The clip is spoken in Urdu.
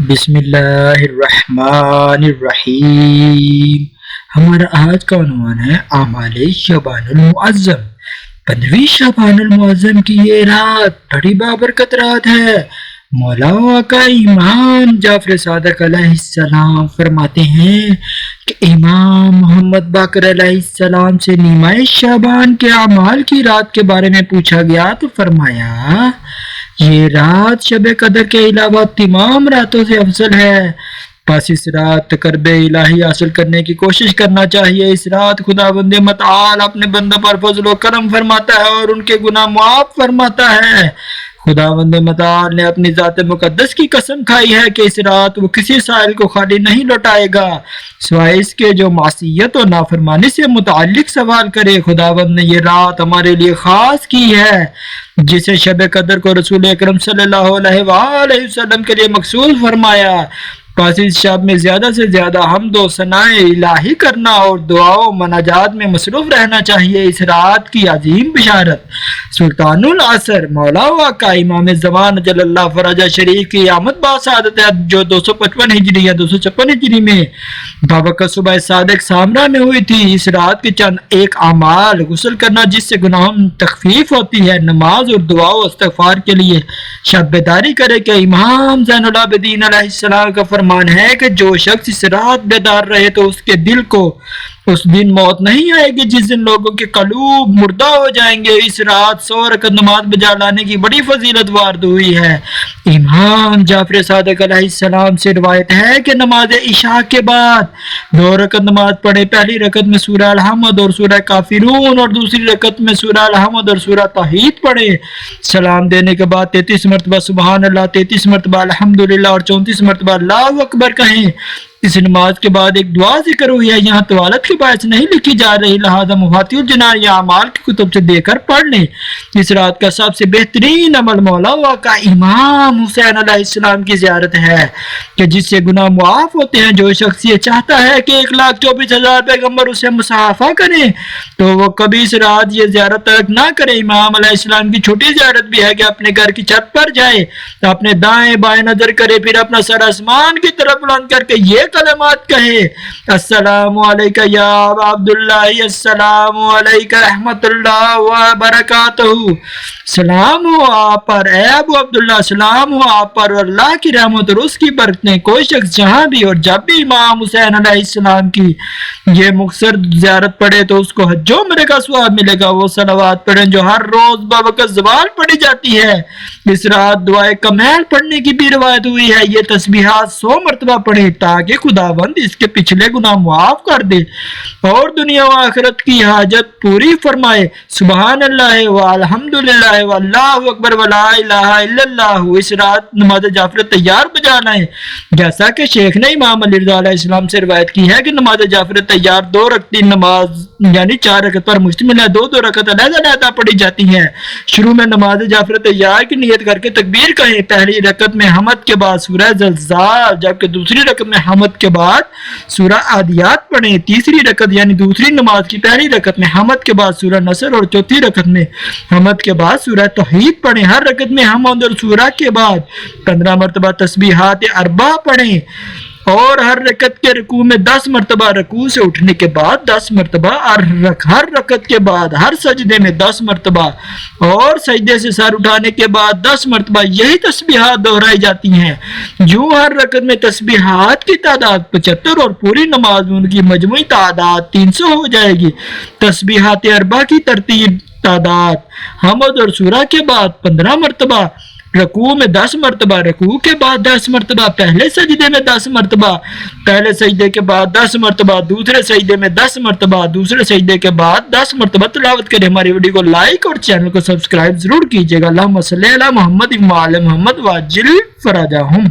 بسم اللہ الرحمن الرحیم۔ ہمارا آج کا عنوان ہے اعمال شعبان المعظم۔ 15ویں شعبان المعظم کی یہ رات بڑی بابرکت رات ہے۔ مولا آقا امام جعفر صادق علیہ السلام فرماتے ہیں کہ امام محمد باقر علیہ السلام سے نیمہ شعبان کے اعمال کی رات کے بارے میں پوچھا گیا تو فرمایا یہ رات شب قدر کے علاوہ تمام راتوں سے افضل ہے، بس اس رات تقرب الہی حاصل کرنے کی کوشش کرنا چاہیے۔ اس رات خداوند متعال اپنے بندوں پر فضل و کرم فرماتا ہے اور ان کے گناہ معاف فرماتا ہے۔ خداوند متعال نے اپنی ذات مقدس کی قسم کھائی ہے کہ اس رات وہ کسی سائل کو خالی نہیں لوٹائے گا سوائے اس کے جو معصیت و نافرمانی سے متعلق سوال کرے۔ خداوند نے یہ رات ہمارے لیے خاص کی ہے جسے شب قدر کو رسول اکرم صلی اللہ علیہ وآلہ وسلم کے لیے مخصوص فرمایا۔ پس اس شب میں زیادہ سے زیادہ حمد و ثناء الہی کرنا اور دعا و مناجات میں مصروف رہنا چاہیے۔ اس رات کی عظیم بشارت سلطان العصر مولا آقا امام زمان جل اللہ فرجہ شریف کی آمد باسعادت ہے جو 255 ہجری یا 256 ہجری میں بابرکت صبح صادق سامرا میں ہوئی تھی۔ اس رات کے چند ایک اعمال: غسل کرنا جس سے گناہوں میں تخفیف ہوتی ہے، نماز اور دعا و استغفار کے لیے شب بیداری کرے کہ امام زین العابدین علیہ السلام کا فرمان ہے کہ جو شخص اس رات بیدار رہے تو اس کے دل کو اس دن موت نہیں آئے گی جس دن لوگوں کے قلوب مردہ ہو جائیں گے۔ اس رات 100 رکعت نماز بجا لانے کی بڑی فضیلت وارد ہوئی ہے۔ امام جعفر صادق علیہ السلام سے روایت ہے کہ نماز عشاء کے بعد 2 رکعت نماز پڑھے، پہلی رکعت میں سورہ الحمد اور سورہ کافرون اور دوسری رکعت میں سورہ الحمد اور سورہ توحید پڑھے۔ سلام دینے کے بعد 33 مرتبہ سبحان اللہ، 33 مرتبہ الحمدللہ اور 34 مرتبہ اللہ اکبر کہیں۔ اس نماز کے بعد ایک دعا ذکر ہوئی ہے، یہاں طوالت کے باعث نہیں لکھی جا رہی، لہذا مفاتیح الجنان یا اعمال کی کتب سے دے کر پڑھ لیں۔ اس رات کا سب سے بہترین عمل مولا آقا امام حسین علیہ السلام کی زیارت ہے کہ جس سے گناہ معاف ہوتے ہیں۔ جو شخص یہ چاہتا ہے کہ 1,24,000 پیغمبر اسے مصافحہ کریں تو وہ کبھی اس رات یہ زیارت ترک نہ کرے۔ امام علیہ السلام کی چھوٹی زیارت بھی ہے کہ اپنے گھر کی چھت پر جائے تو اپنے دائیں بائیں نظر کرے، پھر اپنا سر آسمان کی طرف بلند کر کے یہ کلمات کہے: السلام علیکہ یا عبداللہ، السلام علیکہ رحمت اللہ وبرکاتہ، سلام ہو آپ پر اے ابو عبداللہ، سلام ہو آپ پر اور اللہ کی رحمت اور اس کی برکتیں۔ کوئی شخص جہاں بھی اور جب بھی امام حسین علیہ السلام کی یہ مختصر زیارت پڑھے تو اس کو حج و عمرے کا ثواب ملے گا۔ وہ صلوات پڑھیں جو ہر روز بوقت زوال پڑھی جاتی ہے۔ اس رات دعائے کمیل پڑھنے کی بھی روایت ہوئی ہے۔ یہ تسبیحات 100 مرتبہ پڑھیں تاکہ خداوند اس کے پچھلے گناہ معاف کر دے اور دنیا و آخرت کی حاجت پوری فرمائے۔ سبحان اللہ والحمدللہ واللہ اکبر ولا الہ الا اللہ۔ اس رات نماز جعفر تیار بجا لائیں، جیسا کہ شیخ نے امام علی رضا علیہ السلام سے روایت کی ہے کہ نماز جعفر تیار 2 رکعتی نماز یعنی 4 رکعت پر مشتمل ہے، 2 رکعت علیحدہ علیحدہ پڑھی جاتی ہیں۔ شروع میں نماز جعفر تیار کی نیت کر کے تکبیر کہیں۔ پہلی رکعت میں حمد کے بعد سورہ زلزال، جبکہ دوسری رکعت میں حمد کے بعد سورہ عادیات پڑھیں۔ تیسری رکعت یعنی دوسری نماز کی پہلی رکعت میں حمد کے بعد سورہ نصر اور چوتھی رکعت میں حمد کے بعد سورہ توحید پڑھیں۔ ہر رکعت میں حمد اور سورہ کے بعد 15 مرتبہ تسبیحات 4 پڑھیں اور ہر رکعت کے رکوع میں 10 مرتبہ، رکوع سے اٹھنے کے بعد 10 مرتبہ، ہر رکعت کے بعد ہر سجدے میں 10 مرتبہ اور سجدے سے سر اٹھانے کے بعد 10 مرتبہ یہی تسبیحات دہرائی جاتی ہیں۔ جو ہر رکعت میں تسبیحات کی تعداد 75 اور پوری نماز میں ان کی مجموعی تعداد 300 ہو جائے گی۔ تسبیحات 4 کی ترتیب: تعداد حمد اور سورہ کے بعد 15 مرتبہ، رکوع میں 10 مرتبہ، رکوع کے بعد 10 مرتبہ، پہلے سجدے میں 10 مرتبہ، پہلے سجدے کے بعد 10 مرتبہ، دوسرے سجدے میں 10 مرتبہ، دوسرے سجدے کے بعد 10 مرتبہ تلاوت کریں۔ ہماری ویڈیو کو لائک اور چینل کو سبسکرائب ضرور کیجیے گا۔ اللہم صلی علی محمد وعلی محمد وعجل فرجہم۔